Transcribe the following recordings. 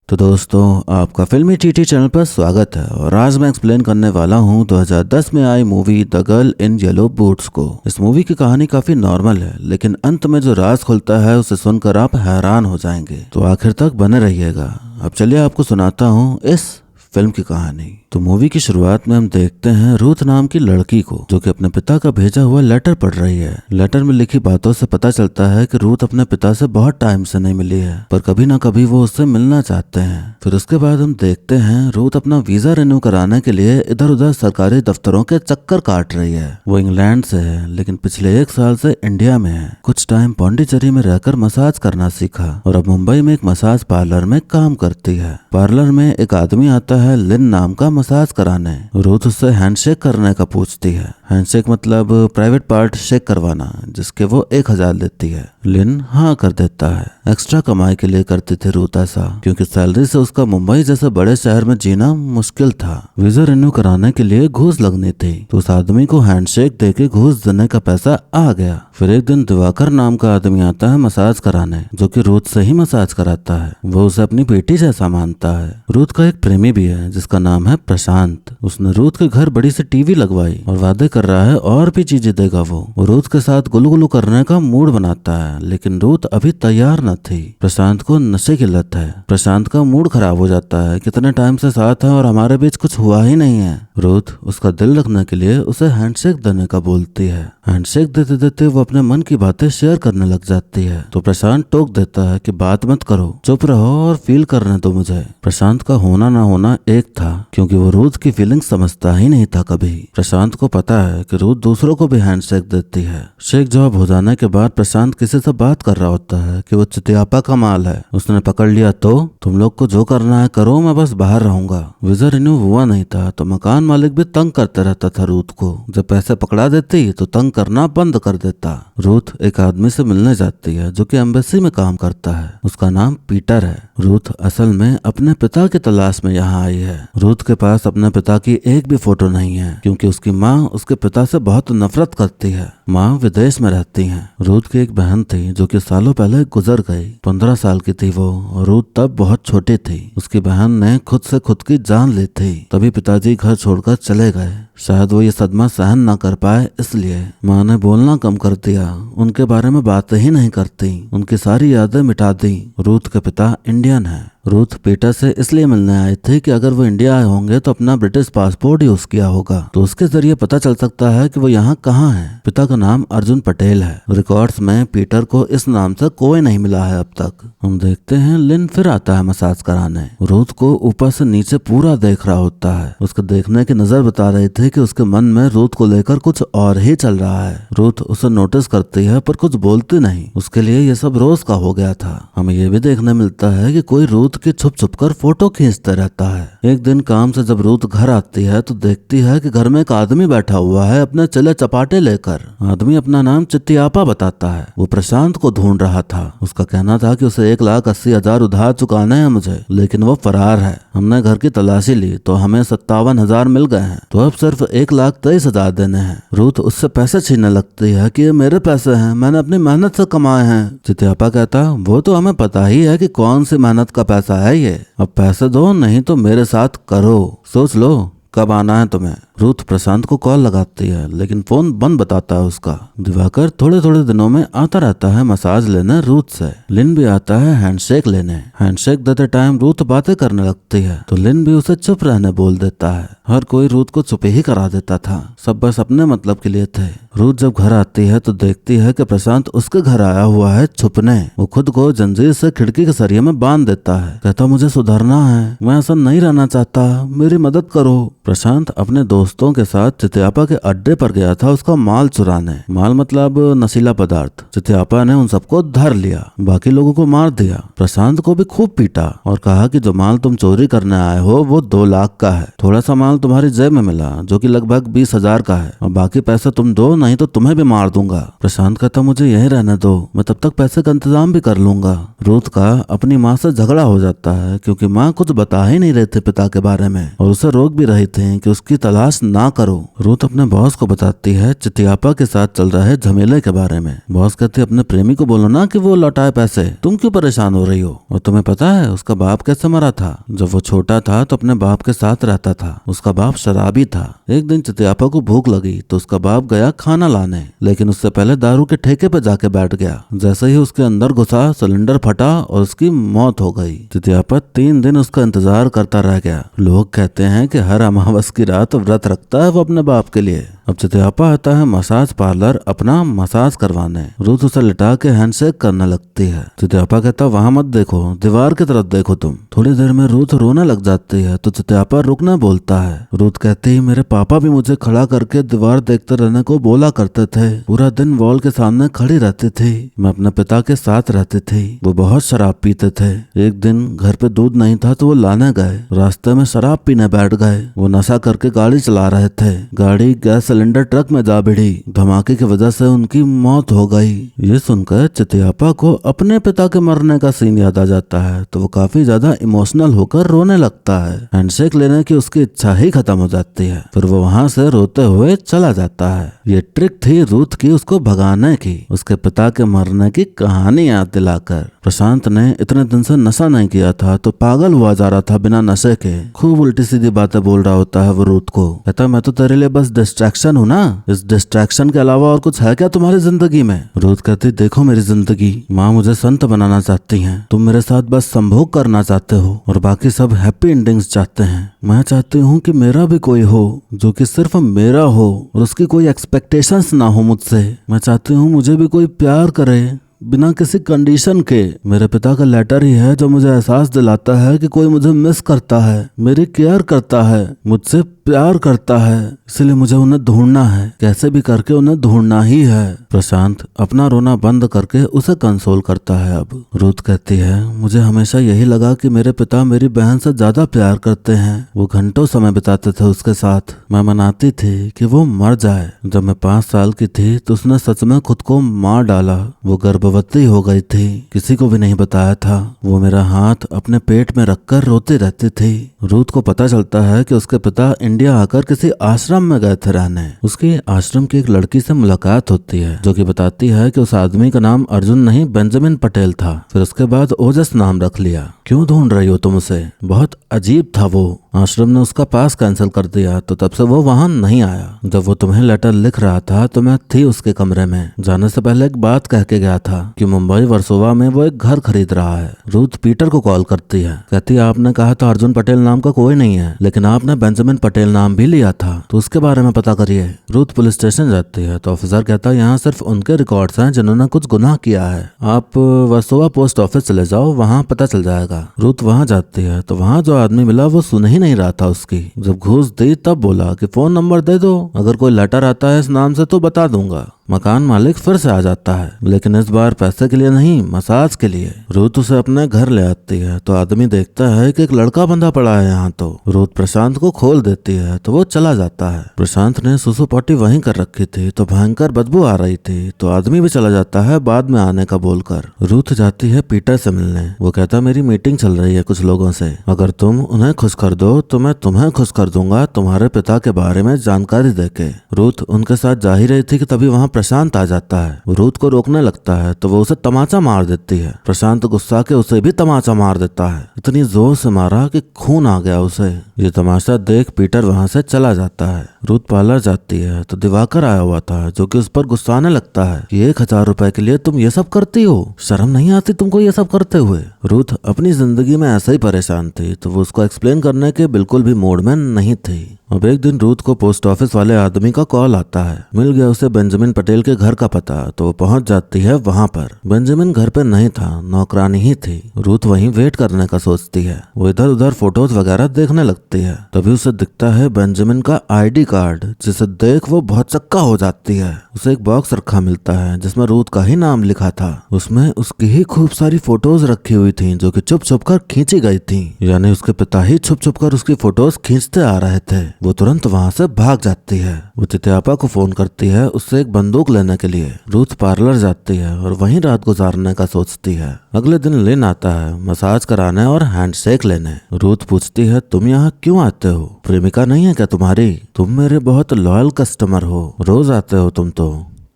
तो दोस्तों, आपका फिल्मी टीटी चैनल पर स्वागत है और आज मैं एक्सप्लेन करने वाला हूँ 2010 में आई movie the girl in yellow boots को। इस मूवी की कहानी काफी नॉर्मल है, लेकिन अंत में जो राज खुलता है उसे सुनकर आप हैरान हो जाएंगे। तो आखिर तक बने रहिएगा। अब चलिए आपको सुनाता हूँ इस फिल्म की कहानी। तो मूवी की शुरुआत में हम देखते हैं रूथ नाम की लड़की को, जो कि अपने पिता का भेजा हुआ लेटर पढ़ रही है। लेटर में लिखी बातों से पता चलता है कि रूथ अपने पिता से बहुत टाइम से नहीं मिली है, पर कभी ना कभी वो उससे मिलना चाहते हैं। फिर उसके बाद हम देखते हैं रूथ अपना वीजा रिन्यू कराने के लिए इधर उधर सरकारी दफ्तरों के चक्कर काट रही है। वो इंग्लैंड से है, लेकिन पिछले 1 साल से इंडिया में है। कुछ टाइम पौंडीचेरी में रहकर मसाज करना सीखा और अब मुंबई में एक मसाज पार्लर में काम करती है। पार्लर में एक आदमी आता है लिन नाम का मसाज कराने। रूथ उससे हैंडशेक करने का पूछती है। हैंडशेक मतलब प्राइवेट पार्ट शेक करवाना, जिसके वो 1000 लेती है। लिन हाँ कर देता है। एक्स्ट्रा कमाई के लिए करती थी रूथ ऐसा, क्योंकि सैलरी से उसका मुंबई जैसे बड़े शहर में जीना मुश्किल था। वीजा रिन्यू कराने के लिए घूस लगनी थी, तो उस आदमी को हैंडशेक देके घूस देने का पैसा आ गया। फिर एक दिन दिवाकर नाम का आदमी आता है मसाज कराने, जो कि रूथ से ही मसाज कराता है। वो उसे अपनी बेटी जैसा मानता है। रूथ का एक प्रेमी भी है जिसका नाम है प्रशांत। उसने रूथ के घर बड़ी सी टीवी लगवाई और वादे कर रहा है और भी चीजें देगा। वो रूथ के साथ गुलगुलू करने का मूड बनाता है, लेकिन रूथ अभी तैयार न थी। प्रशांत को नशे की लत है। प्रशांत का मूड खराब हो जाता है। कितने टाइम से साथ है और हमारे बीच कुछ हुआ ही नहीं है। रूथ उसका दिल रखने के लिए उसे हैंडशेक देने का बोलती है। हैंडशेक देते देते वो अपने मन की बातें शेयर करने लग जाती है, तो प्रशांत टोक देता है कि बात मत करो, चुप रहो और फील करने दो मुझे। प्रशांत का होना ना होना एक था, क्योंकि वो रूथ की फीलिंग समझता ही नहीं था कभी। प्रशांत को पता है कि रूथ दूसरों को भी हैंडशेक देती है। शेक जॉब हो जाने के बाद प्रशांत किसी से बात कर रहा होता है कि वो चितियापा का माल है। उसने पकड़ लिया तो तुम लोग को जो करना है करो, मैं बस बाहर रहूंगा। वीजा रिन्यू हुआ नहीं था, तो मकान मालिक भी तंग करते रहता था रूथ को। जब पैसे पकड़ा देती तो तंग करना बंद कर देता। रूथ एक आदमी से मिलने जाती है जो कि एम्बेसी में काम करता है। उसका नाम पीटर है। रूथ असल में अपने पिता की तलाश में यहाँ आई है। रूथ के पास अपने पिता की एक भी फोटो नहीं है, क्योंकि उसकी माँ उसके पिता से बहुत नफरत करती है। माँ विदेश में रहती हैं। रूथ की एक बहन थी जो कि सालों पहले गुजर गई। 15 साल की थी वो। रूथ तब बहुत छोटी थी। उसकी बहन ने खुद से खुद की जान ली थी। तभी पिताजी घर छोड़कर चले गए। शायद वो ये सदमा सहन ना कर पाए, इसलिए माँ ने बोलना कम कर दिया। उनके बारे में बात ही नहीं करती। उनकी सारी यादें मिटा दी। रूथ के पिता इंडियन है। रूथ पीटर से इसलिए मिलने आए थे कि अगर वो इंडिया आए होंगे तो अपना ब्रिटिश पासपोर्ट यूज किया होगा, तो उसके जरिए पता चल सकता है कि वो यहाँ कहाँ है। पिता का नाम अर्जुन पटेल है। रिकॉर्ड्स में पीटर को इस नाम से कोई नहीं मिला है अब तक। हम देखते हैं लिन फिर आता है मसाज कराने। रूथ को ऊपर से नीचे पूरा देख रहा होता है। उसके देखने की नजर बता रही थी कि उसके मन में रूथ को लेकर कुछ और ही चल रहा है। रूथ उसे नोटिस करती है पर कुछ बोलती नहीं। उसके लिए ये सब रोज का हो गया था। हमें ये भी देखने मिलता है कि कोई रूथ की छुप छुप कर फोटो खींचता रहता है। एक दिन काम से जब रूथ घर आती है तो देखती है कि घर में एक आदमी बैठा हुआ है अपने चले चपाटे लेकर। आदमी अपना नाम चितियापा बताता है। वो प्रशांत को ढूंढ रहा था। उसका कहना था कि उसे 1,80,000 उधार चुकाने हैं मुझे, लेकिन वो फरार है। हमने घर की तलाशी ली तो हमें 57,000 मिल गए हैं, तो अब सिर्फ 1,23,000 देने हैं। रूथ उससे पैसे छीनने लगती है कि ये मेरे पैसे हैं, मैंने अपनी मेहनत से कमाए हैं। चितियापा कहता, वो तो हमें पता ही है कि कौन सी मेहनत का पैसा है ये। अब पैसे दो, नहीं तो मेरे साथ करो, सोच लो कब आना है तुम्हें। रूथ प्रशांत को कॉल लगाती है, लेकिन फोन बंद बताता है उसका। दिवाकर थोड़े थोड़े दिनों में आता रहता है मसाज लेने रूथ से। लिन भी आता है हैंडशेक लेने। हैंडशेक देते टाइम रूथ बातें करने लगती है, तो लिन भी उसे चुप रहने बोल देता है। हर कोई रूथ को चुप ही करा देता था। सब बस अपने मतलब के लिए थे। रूथ जब घर आती है तो देखती है कि प्रशांत उसके घर आया हुआ है छुपने। वो खुद को जंजीर से खिड़की के सरिये में बांध देता है। कहता, मुझे सुधरना है, मैं ऐसा नहीं रहना चाहता, मेरी मदद करो। प्रशांत अपने दोस्तों के साथ चितियापा के अड्डे पर गया था उसका माल चुराने। माल मतलब नशीला पदार्थ। चितियापा ने उन सबको धर लिया, बाकी लोगों को मार दिया। प्रशांत को भी खूब पीटा और कहा कि जो माल तुम चोरी करने आए हो वो 2 लाख का है, थोड़ा सा माल माल तुम्हारी जेब में मिला जो कि लगभग 20,000 का है, और बाकी पैसे तुम दो, नहीं तो तुम्हें भी मार दूंगा। प्रशांत कहता मुझे यही रहने दो, मैं तब तक पैसे का इंतजाम भी कर लूंगा। रूथ का अपनी माँ से झगड़ा हो जाता है क्योंकि माँ कुछ बता ही नहीं रहे थे पिता के बारे में और उसे रोक भी रही थी कि उसकी तलाश ना करो। रूथ अपने बॉस को बताती है चितियापा के साथ चल रहे झमेले के बारे में। बॉस कहती है अपने प्रेमी को बोलो ना कि वो लौटाए पैसे, तुम क्यों परेशान हो रही हो? और तुम्हें पता है उसका बाप कैसे मरा था? जब वो छोटा था तो अपने बाप के साथ रहता था। उसका बाप शराबी था। एक दिन चितियापा को भूख लगी तो उसका बाप गया खाना लाने, लेकिन उससे पहले दारू के ठेके पे जाके बैठ गया। जैसे ही उसके अंदर घुसा सिलेंडर फटा और उसकी मौत हो गई। चितियापा 3 दिन उसका इंतजार करता रह गया। लोग कहते हैं कि हर अमावस की रात व्रत रखता है वो अपने बाप के लिए। अब चितियापा आता है मसाज पार्लर अपना मसाज करवाने। रूथ उसे लिटा के हैंडशेक करने लगती है। चितियापा कहता वहां मत देखो, दीवार की तरफ देखो तुम। थोड़ी देर में रूथ रोने लग जाती है तो चितियापा रुकना बोलता है। रूथ कहती मेरे पापा भी मुझे खड़ा करके दीवार देखते रहने को बोला करते थे। पूरा दिन वॉल के सामने खड़ी रहती थी। मैं अपने पिता के साथ रहती थी। वो बहुत शराब पीते थे। एक दिन घर पे दूध नहीं था तो वो लाने गए। रास्ते में शराब पीने बैठ गए। वो नशा करके गाड़ी चला रहे थे। गाड़ी गैस सिलेंडर ट्रक में जा भिड़ी। धमाके की वजह से उनकी मौत हो गई। ये सुनकर चितियापा को अपने पिता के मरने का सीन याद आ जाता है तो वो काफी ज्यादा इमोशनल होकर रोने लगता है। हैंडशेक लेने की उसकी इच्छा ही खत्म हो जाती है। फिर वो वहां से रोते हुए चला जाता है। ये ट्रिक थी रूथ की उसको भगाने की, उसके पिता के मरने की कहानी याद दिलाकर। प्रशांत ने इतने दिन से नशा नहीं किया था तो पागल हुआ जा रहा था बिना नशे के। खूब उल्टी सीधी बातें बोल रहा होता है वो रूथ को। कहता मैं तो तेरे लिए बस डिस्ट्रैक्शन हूँ ना, इस डिस्ट्रैक्शन के अलावा और कुछ है क्या तुम्हारी जिंदगी में? रूथ कहती देखो मेरी जिंदगी, माँ मुझे संत बनाना चाहती हैं, तुम मेरे साथ बस संभोग करना चाहते हो और बाकी सब हैप्पी एंडिंग्स चाहते हैं। मैं चाहती हूँ कि मेरा भी कोई हो जो कि सिर्फ मेरा हो और उसकी कोई एक्सपेक्टेशंस ना हो मुझसे। मैं चाहती हूँ मुझे भी कोई प्यार करे बिना किसी कंडीशन के। मेरे पिता का लेटर ही है जो मुझे एहसास दिलाता है कि कोई मुझे मिस करता है, मेरी केयर करता है, मुझसे प्यार करता है। इसलिए मुझे उन्हें ढूंढना है, कैसे भी करके उन्हें ढूंढना ही है। प्रशांत अपना रोना बंद करके उसे कंसोल करता है। अब रूथ कहती है मुझे हमेशा यही लगा कि मेरे पिता मेरी बहन से ज्यादा प्यार करते हैं। वो घंटों समय बिताते थे उसके साथ। मैं मनाती थी कि वो मर जाए। जब मैं 5 साल की थी तो उसने सच में खुद को मार डाला। वो गर्भवती हो गई थी, किसी को भी नहीं बताया था। वो मेरा हाथ अपने पेट में रखकर रोती रहती थी। रूथ को पता चलता है कि उसके पिता इंडिया आकर किसी आश्रम में गए थे रहने। उसकी आश्रम की एक लड़की से मुलाकात होती है जो कि बताती है कि उस आदमी का नाम अर्जुन नहीं बेंजामिन पटेल था। फिर उसके बाद ओजस नाम रख लिया। क्यों ढूंढ रही हो तुम उसे? बहुत अजीब था वो। आश्रम ने उसका पास कैंसिल कर दिया तो तब से वो वहां नहीं आया। जब वो तुम्हें लेटर लिख रहा था तो मैं थी उसके कमरे में। जाने से पहले एक बात कह के गया था कि मुंबई वर्सोवा में वो एक घर खरीद रहा है। रूथ पीटर को कॉल करती है। कहती आपने कहा था अर्जुन पटेल नाम का कोई नहीं है, लेकिन आपने बेंजामिन पटेल नाम भी लिया था, तो उसके बारे में पता करिए। रूथ पुलिस स्टेशन जाती है तो ऑफिसर कहता है यहाँ सिर्फ उनके रिकॉर्ड्स हैं जिन्होंने कुछ गुनाह किया है। आप वर्सोवा पोस्ट ऑफिस चले जाओ, वहाँ पता चल जाएगा। रूथ वहाँ जाती है तो वहाँ जो आदमी मिला वो सुन ही नहीं रहा था उसकी। जब घूस दी तब बोला कि फोन नंबर दे दो, अगर कोई लेटर आता है इस नाम से तो बता दूंगा। मकान मालिक फिर से आ जाता है, लेकिन इस बार पैसे के लिए नहीं, मसाज के लिए। रूथ उसे अपने घर ले आती है तो आदमी देखता है कि एक लड़का बंधा पड़ा है यहाँ। तो रूथ प्रशांत को खोल देती है तो वो चला जाता है। प्रशांत ने सुसु पॉटी वहीं कर रखी थी तो भयंकर बदबू आ रही थी तो आदमी भी चला जाता है बाद में आने का बोलकर। रूथ जाती है पीटर से मिलने। वो कहता मेरी मीटिंग चल रही है कुछ लोगों से, अगर तुम उन्हें खुश कर दो तो मैं तुम्हें खुश कर दूंगा तुम्हारे पिता के बारे में जानकारी देके। रूथ उनके साथ जा ही रही थी कि तभी वहाँ प्रशांत आ जाता है। वो रूथ को रोकने लगता है तो वो उसे तमाचा मार देती है। प्रशांत गुस्सा के उसे भी तमाचा मार देता है। इतनी जोर से मारा कि खून आ गया उसे। ये तमाशा देख पीटर वहां से चला जाता है। रूथ पार्लर जाती है तो दिवाकर आया हुआ था जो कि उस पर गुस्साने लगता है कि 1,000 रुपए के लिए तुम ये सब करती हो, शर्म नहीं आती तुमको ये सब करते हुए? रूथ अपनी जिंदगी में ऐसे ही परेशान थी तो वो उसको एक्सप्लेन करने के बिल्कुल भी मूड में नहीं थी। अब एक दिन रूथ को पोस्ट ऑफिस वाले आदमी का कॉल आता है। मिल गया उसे बेंजामिन पटेल के घर का पता तो वो पहुंच जाती है वहां पर। बेंजामिन घर पे नहीं था, नौकरानी ही थी। रूथ वहीं वेट करने का सोचती है। वो इधर उधर फोटोज वगैरह देखने लगती है। तभी उसे दिखता है बेंजामिन का ID कार्ड जिसे देख वो बहुत चक्का हो जाती है। उसे एक बॉक्स रखा मिलता है जिसमें रूथ का ही नाम लिखा था। उसमें उसकी ही खूब सारी फोटोज रखी हुई थी जो कि छुप छुप कर खींची गई थी, यानी उसके पिता ही छुप छुप कर उसकी फोटोज खींचते आ रहे थे। वो तुरंत वहाँ से भाग जाती है। वो चित्यापा को फोन करती है उससे एक बंदूक लेने के लिए। रूथ पार्लर जाती है और वहीं रात गुजारने का सोचती है। अगले दिन लिन आता है मसाज कराने और हैंडशेक लेने। रूथ पूछती है तुम यहाँ क्यों आते हो, प्रेमिका नहीं है क्या तुम्हारी? तुम मेरे बहुत लॉयल कस्टमर हो, रोज आते हो तुम तो।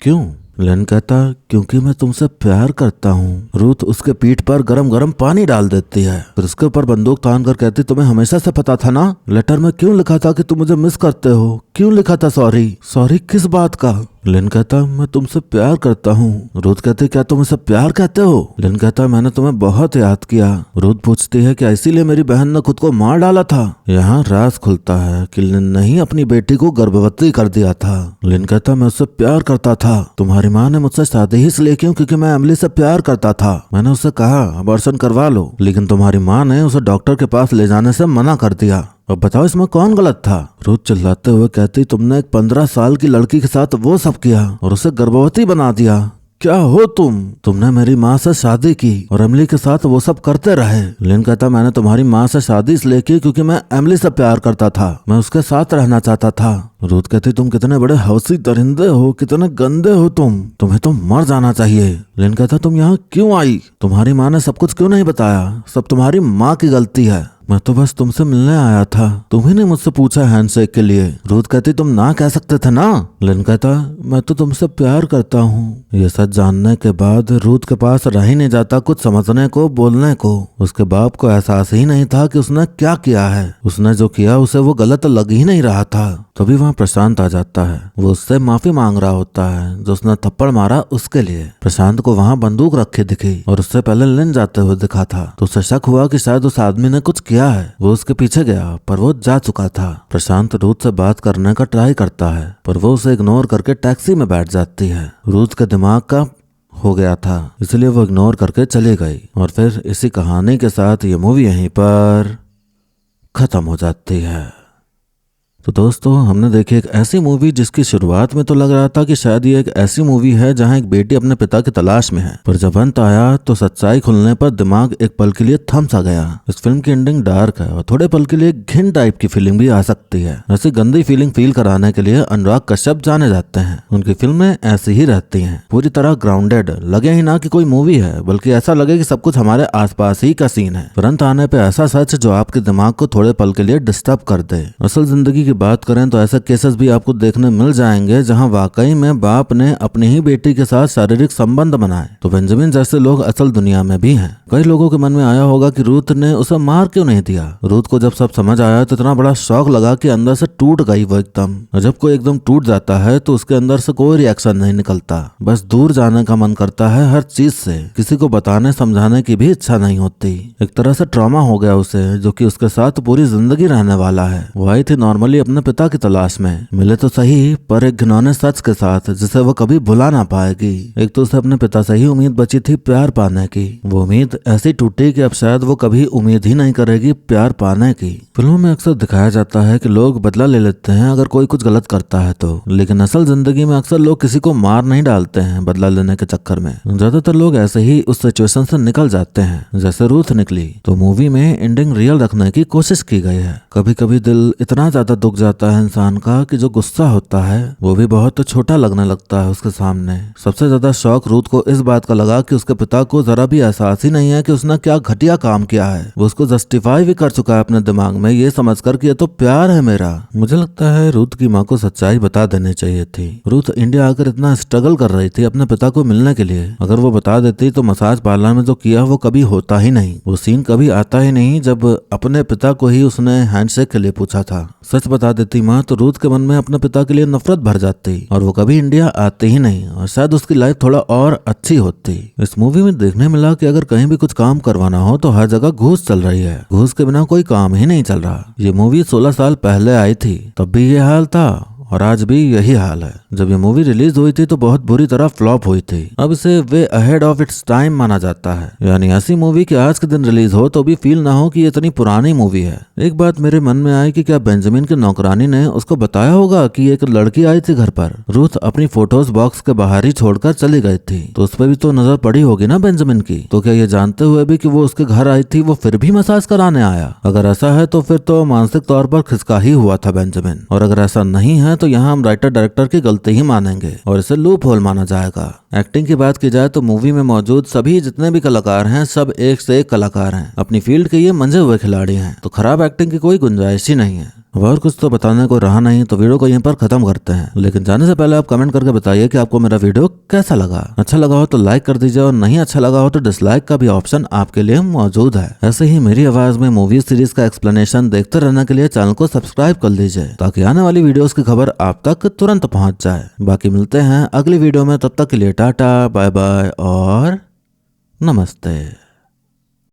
क्यों? लिन कहता क्योंकि मैं तुमसे प्यार करता हूँ। रूथ उसके पीठ पर गरम गरम पानी डाल देती है, फिर उसके ऊपर बंदूक तान कर कहती तुम्हें हमेशा से पता था ना, लेटर में क्यों लिखा था कि तुम मुझे मिस करते हो? क्यों लिखा था सॉरी? सॉरी किस बात का? लिन कहता मैं तुमसे प्यार करता हूँ। रूथ कहती क्या तुम इसे प्यार कहते हो? लिन कहता मैंने तुम्हें बहुत याद किया। रूथ पूछती है क्या इसीलिए मेरी बहन ने खुद को मार डाला था? यहाँ राज खुलता है कि लिन ने ही अपनी बेटी को गर्भवती कर दिया था। लिन कहता मैं उससे प्यार करता था। तुम्हारी माँ ने मुझसे शादी ही इसलिए क्यों? क्योंकि मैं एमिली से प्यार करता था। मैंने उससे कहा अबॉर्शन करवा लो, लेकिन तुम्हारी माँ ने उसे डॉक्टर के पास ले जाने से मना कर दिया। अब बताओ इसमें कौन गलत था? रूथ चिल्लाते हुए कहती तुमने एक 15 साल की लड़की के साथ वो सब किया और उसे गर्भवती बना दिया। क्या हो तुमने मेरी माँ से शादी की और एमिली के साथ वो सब करते रहे। लिन कहता मैंने तुम्हारी माँ से शादी इसलिए की क्योंकि मैं एमिली से प्यार करता था, मैं उसके साथ रहना चाहता था। रूथ कहती तुम कितने बड़े हवसी दरिंदे हो, कितने गंदे हो तुम्हें तो मर जाना चाहिए। लिन कहता तुम यहाँ क्यों आई? तुम्हारी माँ ने सब कुछ क्यों नहीं बताया? सब तुम्हारी माँ की गलती है। मैं तो बस तुमसे मिलने आया था, तुम्ही ने मुझसे पूछा हैंडशेक के लिए। रूथ कहती तुम ना कह सकते थे ना। लिन कहता मैं तो तुमसे प्यार करता हूँ। ये सच जानने के बाद रूथ के पास रह ही नहीं जाता कुछ समझने को, बोलने को। उसके बाप को एहसास ही नहीं था कि उसने क्या किया है। उसने जो किया उसे वो गलत लग ही नहीं रहा था। तभी वहाँ प्रशांत आ जाता है। वो उससे माफी मांग रहा होता है जो उसने थप्पड़ मारा उसके लिए। प्रशांत को वहाँ बंदूक रखी दिखी और उससे पहले लिन जाते हुए दिखा था, तो उसे शक हुआ कि शायद उस आदमी ने कुछ किया है। वो उसके पीछे गया पर वो जा चुका था। प्रशांत रूथ से बात करने का ट्राई करता है पर वो उसे इग्नोर करके टैक्सी में बैठ जाती है। रूथ के दिमाग का हो गया था इसलिए वो इग्नोर करके चली गई। और फिर इसी कहानी के साथ ये मूवी यहीं पर खत्म हो जाती है। तो दोस्तों हमने देखी एक ऐसी मूवी जिसकी शुरुआत में तो लग रहा था कि शायद ये एक ऐसी मूवी है जहां एक बेटी अपने पिता की तलाश में है, पर जब अंत आया तो सच्चाई खुलने पर दिमाग एक पल के लिए थम सा गया। इस फिल्म की एंडिंग डार्क है और थोड़े पल के लिए घिन टाइप की फीलिंग भी आ सकती है। ऐसी गंदी फीलिंग फील कराने के लिए अनुराग कश्यप जाने जाते हैं। उनकी फिल्में ऐसी ही रहती हैं, पूरी तरह ग्राउंडेड, लगे ही ना कि कोई मूवी है, बल्कि ऐसा लगे कि सब कुछ हमारे आसपास ही का सीन है। तुरंत आने पे ऐसा सच जो आपके दिमाग को थोड़े पल के लिए डिस्टर्ब कर दे। असल जिंदगी की बात करें तो ऐसे केसेस भी आपको देखने मिल जाएंगे जहां वाकई में बाप ने अपनी ही बेटी के साथ शारीरिक संबंध बनाए। तो बेंजामिन जैसे लोग असल दुनिया में भी हैं। कई लोगों के मन में आया होगा कि रूथ ने उसे मार क्यों नहीं दिया। रूथ को जब सब समझ आया तो इतना बड़ा शौक लगा कि अंदर से टूट गई वो एकदम। और जब कोई एकदम टूट जाता है तो उसके अंदर से कोई रिएक्शन नहीं निकलता, बस दूर जाने का मन करता है हर चीज से। किसी को बताने समझाने की भी इच्छा नहीं होती। एक तरह से ट्रॉमा हो गया उसे, जो कि उसके साथ पूरी जिंदगी रहने वाला है। वो आई थी नॉर्मली अपने पिता की तलाश में, मिले तो सही पर एक घिनौने सच के साथ जिसे वो कभी भुला ना पाएगी। एक तो उसे अपने पिता से ही उम्मीद बची थी प्यार पाने की। वो उम्मीद ऐसी टूटी कि अब शायद वो कभी उम्मीद ही नहीं करेगी प्यार पाने की। फिल्मों में अक्सर दिखाया जाता है कि लोग बदला ले लेते हैं अगर कोई कुछ गलत करता है तो, लेकिन असल जिंदगी में अक्सर लोग किसी को मार नहीं डालते हैं बदला लेने के चक्कर में। ज्यादातर लोग ऐसे ही उस सिचुएशन से निकल जाते हैं जैसे रूथ निकली। तो मूवी में एंडिंग रियल रखने की कोशिश की गई है। कभी कभी दिल इतना ज्यादा दुख जाता है इंसान का कि जो गुस्सा होता है वो भी बहुत छोटा लगने लगता है उसके सामने। सबसे ज्यादा शौक रूथ को इस बात का लगा कि उसके पिता को जरा भी एहसास ही नहीं है कि उसने क्या घटिया काम किया है। वो उसको जस्टिफाई भी कर चुका है अपने दिमाग में ये समझकर कि ये तो प्यार है मेरा। मुझे लगता है रूथ की माँ को सच्चाई बता देनी चाहिए थी। रूथ इंडिया आकर इतना स्ट्रगल कर रही थी अपने पिता को मिलने के लिए, अगर वो बता देती तो मसाज पार्लर में जो किया वो कभी होता ही नहीं। वो सीन कभी आता ही नहीं जब अपने पिता को ही उसने हैंडशेक के लिए पूछा था। सच बता देती माँ तो रूथ के मन में अपने पिता के लिए नफरत भर जाती और वो कभी इंडिया आते ही नहीं और शायद उसकी लाइफ थोड़ा और अच्छी होती। इस मूवी में देखने मिला कि अगर कहीं भी कुछ काम करवाना हो तो हर जगह घूस चल रही है, घूस के बिना कोई काम ही नहीं चल रहा। ये मूवी 16 साल पहले आई थी, तब भी ये हाल था और आज भी यही हाल है। जब ये मूवी रिलीज हुई थी तो बहुत बुरी तरह फ्लॉप हुई थी। अब इसे way ahead of its time माना जाता है, यानी ऐसी मूवी की आज के दिन रिलीज हो तो भी फील ना हो कि ये इतनी पुरानी मूवी है। एक बात मेरे मन में आई कि क्या बेंजामिन की नौकरानी ने उसको बताया होगा कि एक लड़की आई थी घर पर। रूथ अपनी फोटोज बॉक्स के बाहर ही छोड़कर चली गई थी, तो उस पर भी तो नजर पड़ी होगी ना बेंजामिन की। तो क्या ये जानते हुए भी कि वो उसके घर आई थी वो फिर भी मसाज कराने आया? अगर ऐसा है तो फिर तो मानसिक तौर पर खिसका ही हुआ था बेंजामिन। और अगर ऐसा नहीं है तो यहाँ हम राइटर डायरेक्टर की गलती ही मानेंगे और इसे लूप होल माना जाएगा। एक्टिंग की बात की जाए तो मूवी में मौजूद सभी जितने भी कलाकार हैं सब एक से एक कलाकार हैं, अपनी फील्ड के ये मंजे हुए खिलाड़ी हैं, तो खराब एक्टिंग की कोई गुंजाइश ही नहीं है। और कुछ तो बताने को रहा नहीं, तो वीडियो को यहीं पर खत्म करते हैं। लेकिन जाने से पहले आप कमेंट करके बताइए कि आपको मेरा वीडियो कैसा लगा। अच्छा लगा हो तो लाइक कर दीजिए और नहीं अच्छा लगा हो तो डिसलाइक का भी ऑप्शन आपके लिए मौजूद है। ऐसे ही मेरी आवाज में मूवी सीरीज का एक्सप्लेनेशन देखते रहने के लिए चैनल को सब्सक्राइब कर लीजिए, ताकि आने वाली वीडियोस की खबर आप तक तुरंत पहुंच जाए। बाकी मिलते हैं अगली वीडियो में, तब तक के लिए टाटा बाय बाय और नमस्ते।